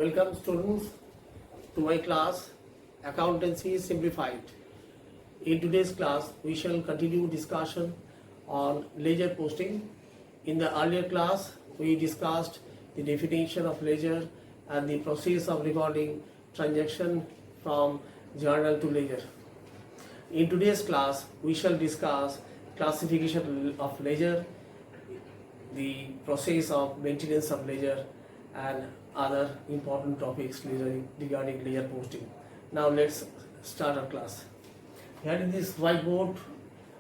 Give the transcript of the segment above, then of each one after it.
Welcome students to my class Accountancy Simplified. In today's class we shall continue discussion on ledger posting. In the earlier class we discussed the definition of ledger and the process of recording transaction from journal to ledger. In today's class we shall discuss classification of ledger, the process of maintenance of ledger and other important topics regarding ledger posting. Now let's start our class. Here in this whiteboard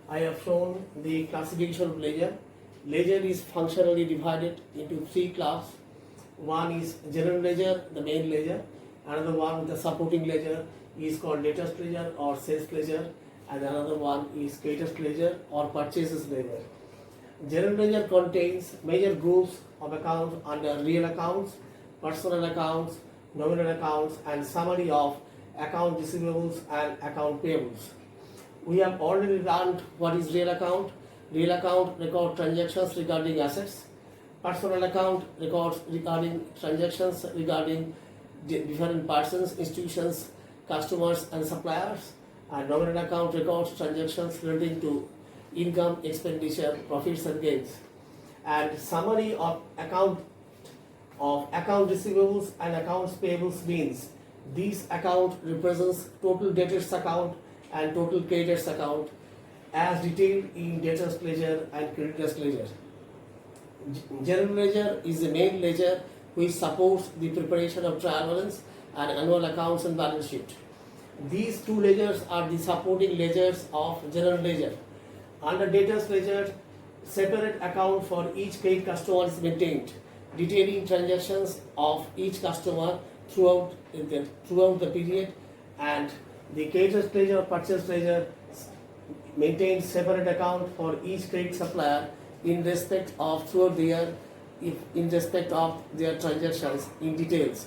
I have shown the classification of ledger. Ledger is functionally divided into three classes. One is general ledger, the main ledger. Another one, the supporting ledger, is called debtors ledger or sales ledger, and another one is creditors ledger or purchases ledger. General ledger contains major groups of accounts under real accounts, personal accounts, nominal accounts, and summary of account receivables and account payables. We have already learned what is real account. Real account records transactions regarding assets. Personal account records regarding transactions regarding different persons, institutions, customers, and suppliers. And nominal account records transactions relating to income, expenditure, profits, and gains. And summary of account receivables and accounts payables means this account represents total debtors account and total creditors account as detailed in debtors ledger and creditors ledger. General ledger is the main ledger which supports the preparation of trial balance and annual accounts and balance sheet. These two ledgers are the supporting ledgers of general ledger. Under debtors ledger, separate account for each paid customer is maintained, detailing transactions of each customer throughout the period, and the creditors ledger or purchase ledger maintains separate account for each credit supplier in respect of throughout the year, in respect of their transactions in details.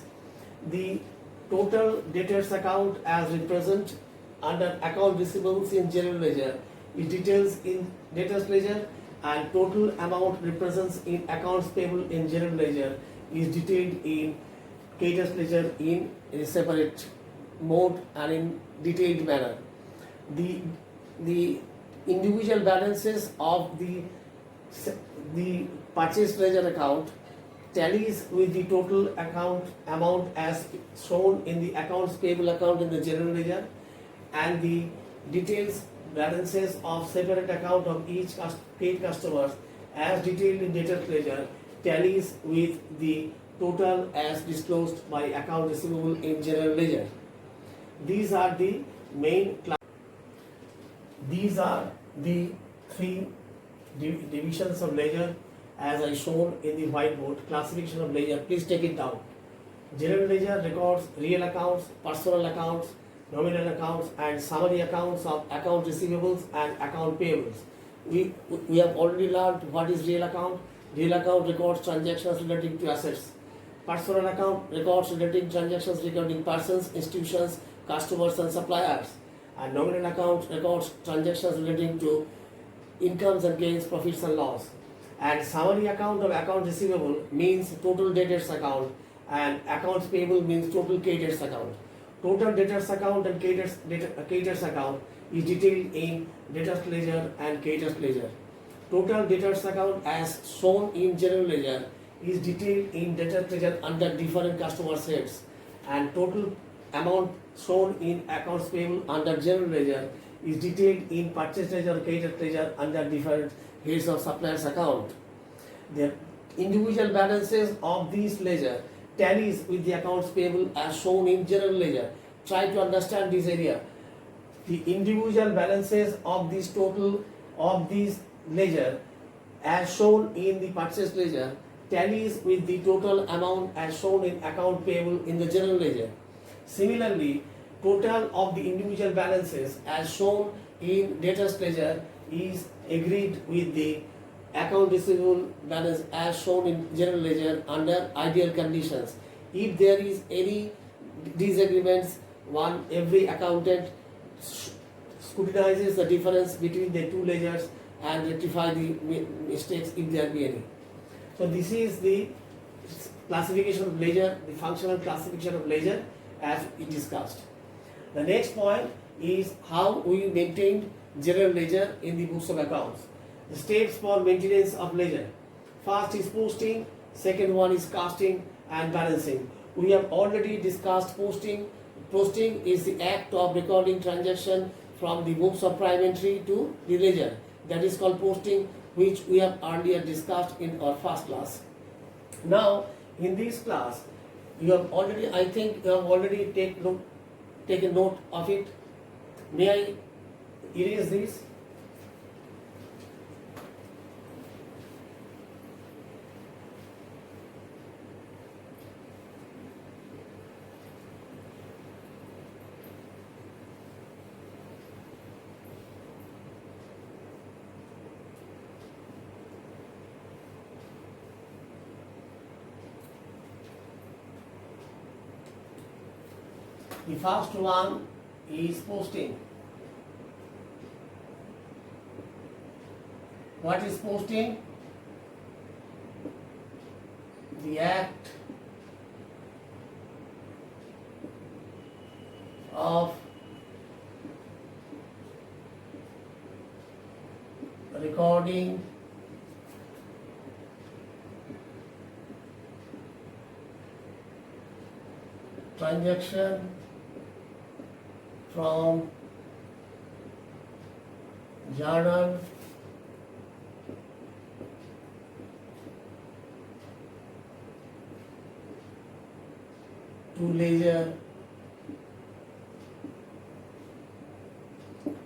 The total debtors account as represent under account receivables in general ledger is details in debtors ledger, and total amount represents in accounts payable in general ledger is detailed in creditors ledger in a separate mode and in detailed manner. The individual balances of the purchase ledger account tallies with the total account amount as shown in the accounts payable account in the general ledger, and the details balances of separate account of each paid customers as detailed in debtors ledger tallies with the total as disclosed by account receivable in general ledger. These are the main These are the three divisions of ledger as I shown in the whiteboard. Classification of ledger, please take it down. General ledger records real accounts, personal accounts, nominal accounts, and summary accounts of account receivables and account payables. We have already learned what is real account. Real account records transactions relating to assets. Personal account records relating transactions regarding persons, institutions, customers, and suppliers. And nominal account records transactions relating to incomes and gains, profits and loss. And summary account of account receivable means total debtors account, and accounts payable means total creditors account. Total debtors account and creditors account is detailed in debtors ledger and creditors ledger. Total debtors account as shown in general ledger is detailed in debtors ledger under different customer heads, and total amount shown in accounts payable under general ledger is detailed in purchase ledger or creditors ledger under different heads of suppliers account. The individual balances of these ledger tallies with the accounts payable as shown in general ledger. Try to understand this area. The individual balances of this total of these ledger as shown in the purchase ledger tallies with the total amount as shown in account payable in the general ledger. Similarly, total of the individual balances as shown in debtors ledger is agreed with the account receivable balance as shown in general ledger under ideal conditions. If there is any disagreements, every accountant scrutinizes the difference between the two ledgers and rectify the mistakes if there be any. So this is the classification of ledger, the functional classification of ledger as we discussed. The next point is how we maintain general ledger in the books of accounts. The steps for maintenance of ledger. First is posting, second one is casting and balancing. We have already discussed posting. Posting is the act of recording transaction from the books of prime entry to the ledger. That is called posting, which we have earlier discussed in our first class. Now, in this class, you have already, I think you have already taken note of it. May I erase this? The first one is posting. What is posting? The act of recording transaction from journal to ledger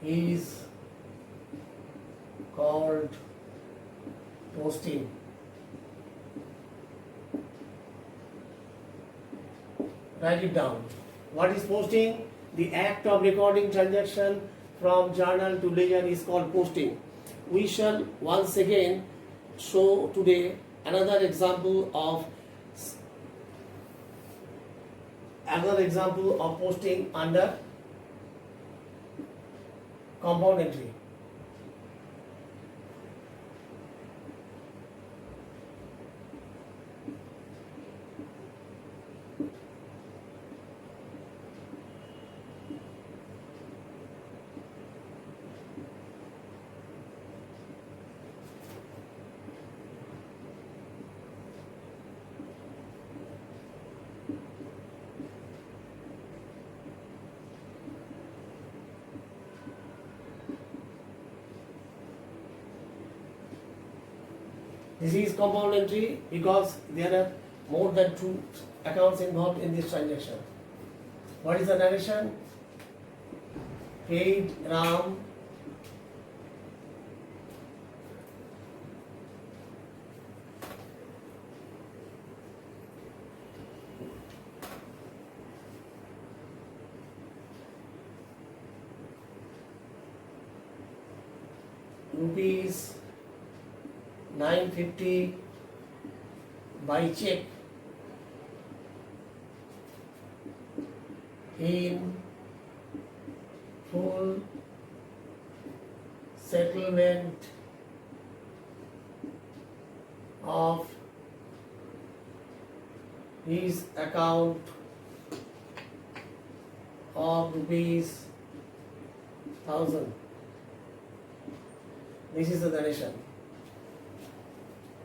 is called posting. Write it down. What is posting? The act of recording transaction from journal to ledger is called posting. We shall once again show today another example of posting under compound entry. This is compound entry because there are more than 2 accounts involved in this transaction. What is the narration? Paid Ram rupees 950 by check in full settlement of his account of rupees 1000. This is the narration.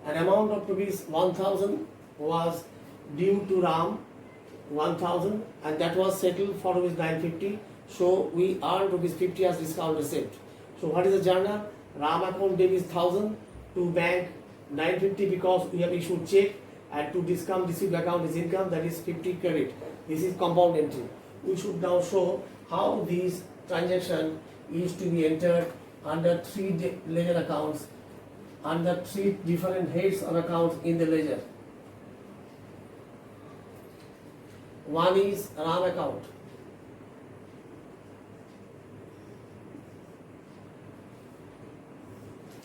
An amount of rupees 1000 was due to Ram, 1000, and that was settled for rupees 950. So we earned rupees 50 as discount receipt. So what is the journal? Ram account debit is 1000 to bank 950 because we have issued check, and to discount received account is income, that is 50 credit. This is compound entry. We should now show how these transaction is to be entered under 3 ledger accounts, under 3 different heads of accounts in the ledger. One is Ram account.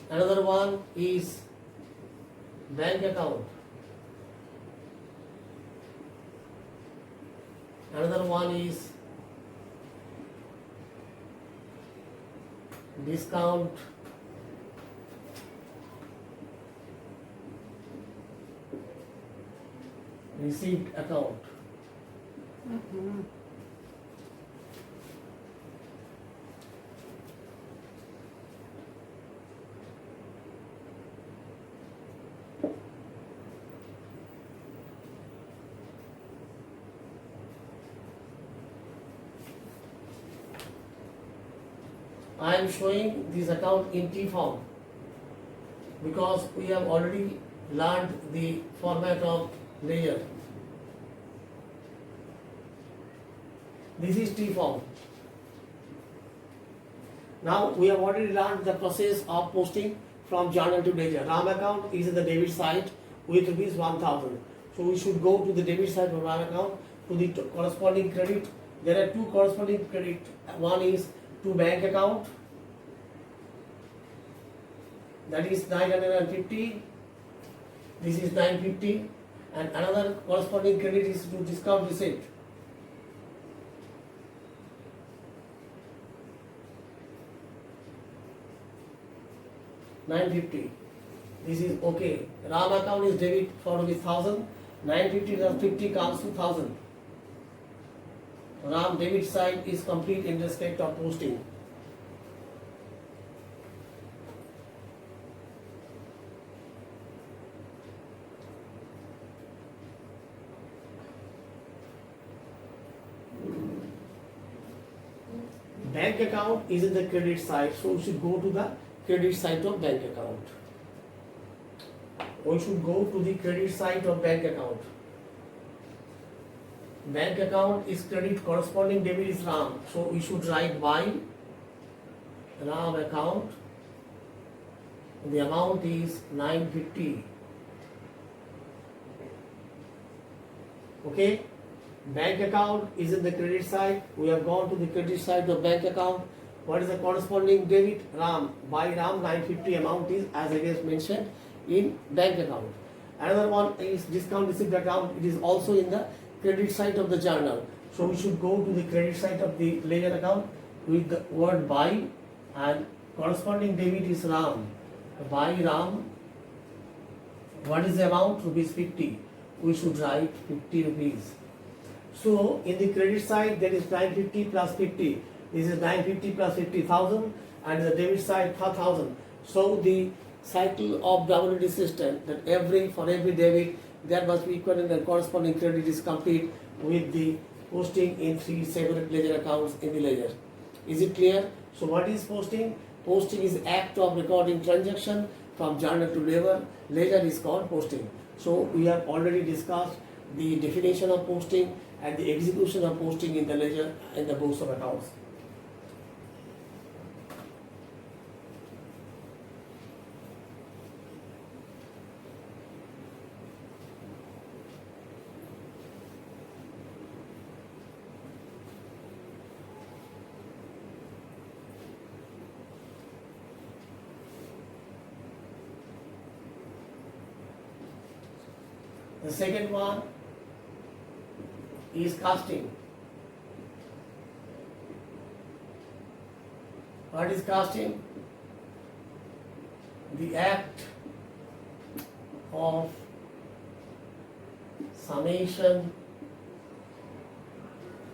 Another one is bank account. Another one is discount received account. I am showing this account in T form because we have already learned the format of ledger. This is T form. Now we have already learned the process of posting from journal to ledger. RAM account is in the debit side with rupees 1000. So we should go to the debit side of RAM account to the corresponding credit. There are two corresponding credit. One is to bank account, that is 950. This is 950, and another corresponding credit is to discount receipt. $950. This is okay. RAM account is debit for rupees 1000. 950 plus 50 comes to 1000. RAM debit side is complete in respect of posting. Bank account is in the credit side, so we should go to the credit side of bank account. We should go to the credit side of bank account. Bank account is credit, corresponding debit is RAM. So we should write by RAM account. The amount is 950. Okay. Bank account is in the credit side. We have gone to the credit side of bank account. What is the corresponding debit? RAM. By RAM 950 amount is as I just mentioned in bank account. Another one is discount receipt account. It is also in the credit side of the journal. So we should go to the credit side of the ledger account with the word buy, and corresponding debit is RAM. Buy RAM. What is the amount? Rupees 50. We should write 50 rupees. So in the credit side there is 950 plus 50. This is 950 plus 50,000, and the debit side 4,000. So the cycle of WD system that for every debit there must be equivalent and corresponding credit is complete with the posting in 3 separate ledger accounts in the ledger. Is it clear? So what is posting? Posting is act of recording transaction from journal to ledger. Ledger is called posting. So we have already discussed the definition of posting and the execution of posting in the ledger in the books of accounts. The second one is casting. What is casting? The act of summation of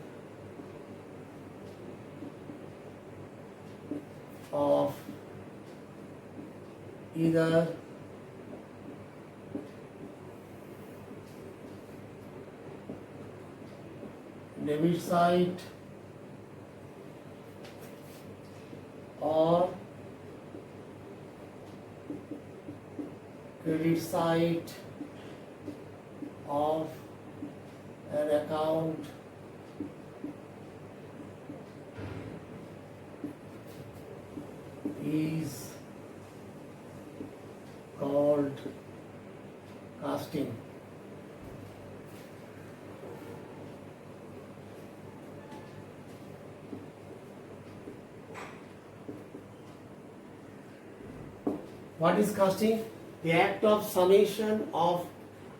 either debit side or credit side of an account is called casting. What is casting? The act of summation of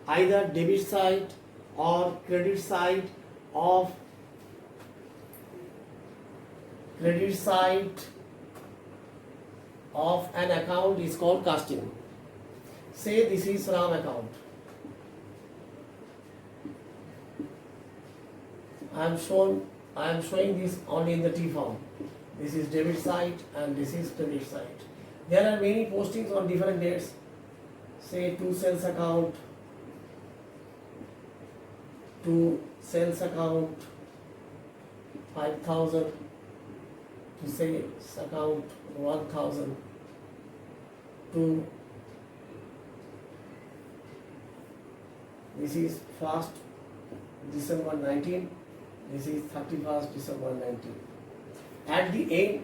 either debit side or credit side of an account is called casting. Say this is RAM account. I am showing this only in the T form. This is debit side and this is credit side. There are many postings on different dates. Say to sales account, to sales account 5,000, to sales account 1,000, to this is 1st December 19, this is 31st December 19. At the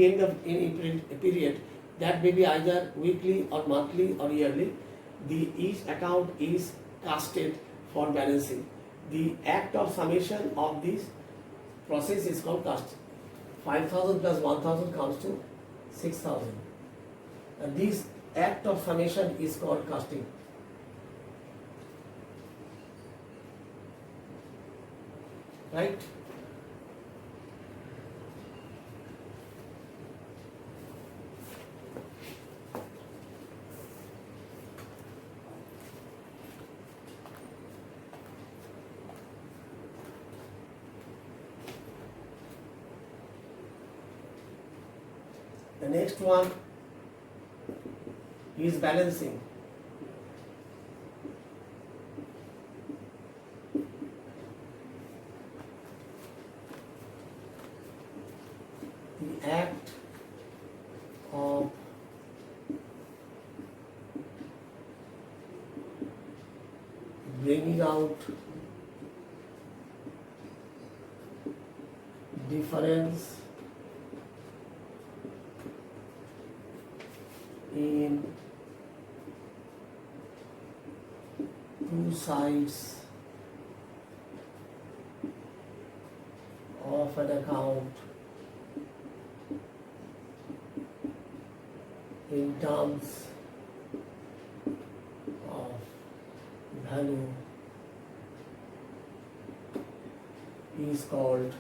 end of any period, that may be either weekly or monthly or yearly, each account is casted for balancing. The act of summation of this process is called casting. 5,000 plus 1,000 comes to 6,000. And this act of summation is called casting. Right? The next one is balancing. The act of bringing out difference in two sides of an account in terms of value is called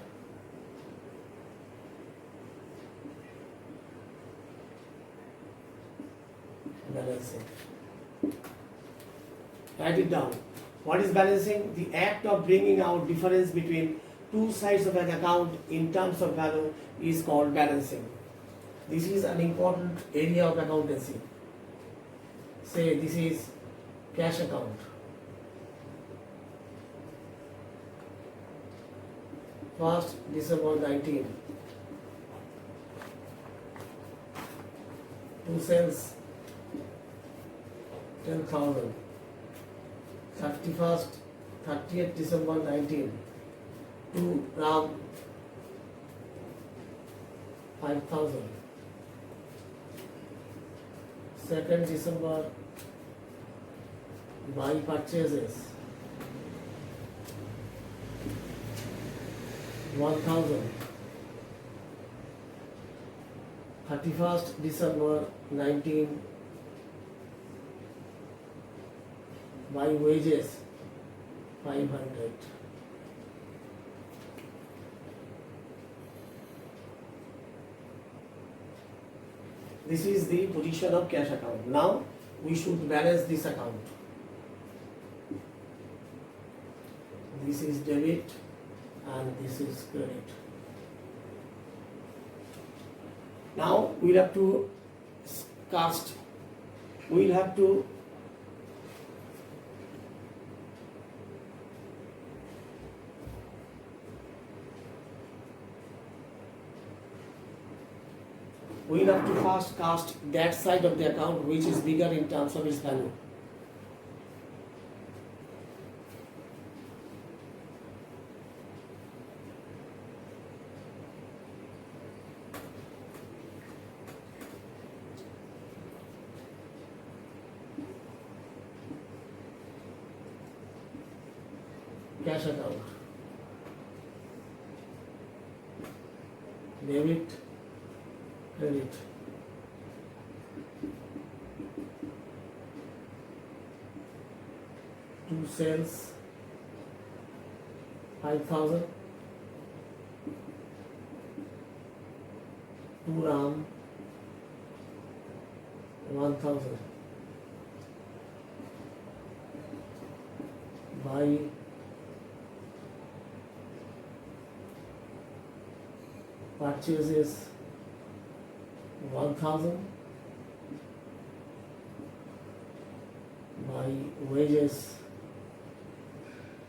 balancing. Write it down. What is balancing? The act of bringing out difference between two sides of an account in terms of value is called balancing. This is an important area of accountancy. Say this is cash account. First December 19. Two sales 10,000. 30th December 19. Two Ram 5,000. 2nd December buy purchases 1,000. 31st December 19 buy wages 500. This is the position of cash account. Now we should balance this account. This is debit and this is credit. Now we'll have to cast. We'll have to first cast that side of the account which is bigger in terms of its value. Cash account. Debit, credit. Two sales 5,000. Two Ram 1,000. Buy purchases 1000 by wages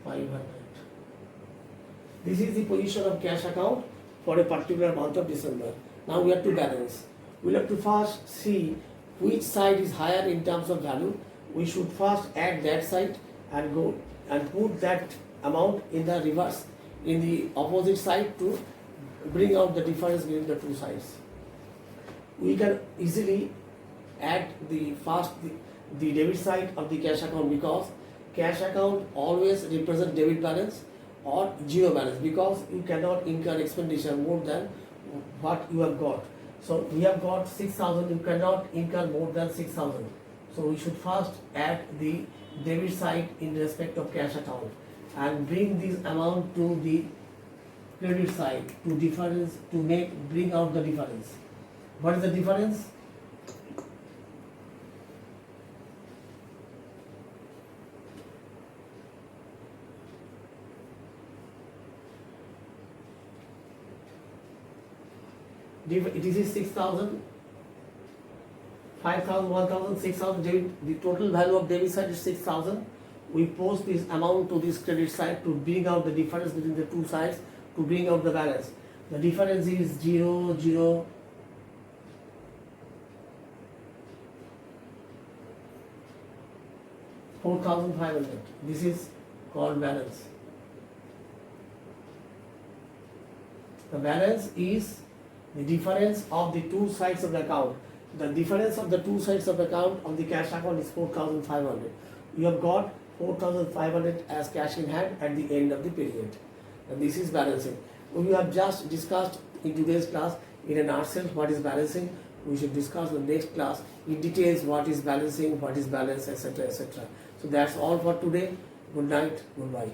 500. This is the position of cash account for a particular month of December. Now we have to balance. We have to first see which side is higher in terms of value. We should first add that side and go and put that amount in the reverse, in the opposite side, to bring out the difference between the two sides. We can easily add the debit side of the cash account, because cash account always represent debit balance or zero balance, because you cannot incur expenditure more than what you have got. So we have got 6,000, you cannot incur more than 6,000. So we should first add the debit side in respect of cash account and bring this amount to the credit side to bring out the difference. What is the difference? It is 6,000, 5,000, 1,000, 6,000. The total value of debit side is 6,000. We post this amount to this credit side to bring out the difference between the two sides, to bring out the balance. The difference is 0, 0, 4,500. This is called balance. The balance is the difference of the two sides of the account. The difference of the two sides of the account of the cash account is 4,500. You have got 4,500 as cash in hand at the end of the period. And this is balancing. We have just discussed in today's class in a nutshell what is balancing. We should discuss in the next class in details what is balancing, what is balance, etc., etc. So that's all for today. Good night. Goodbye.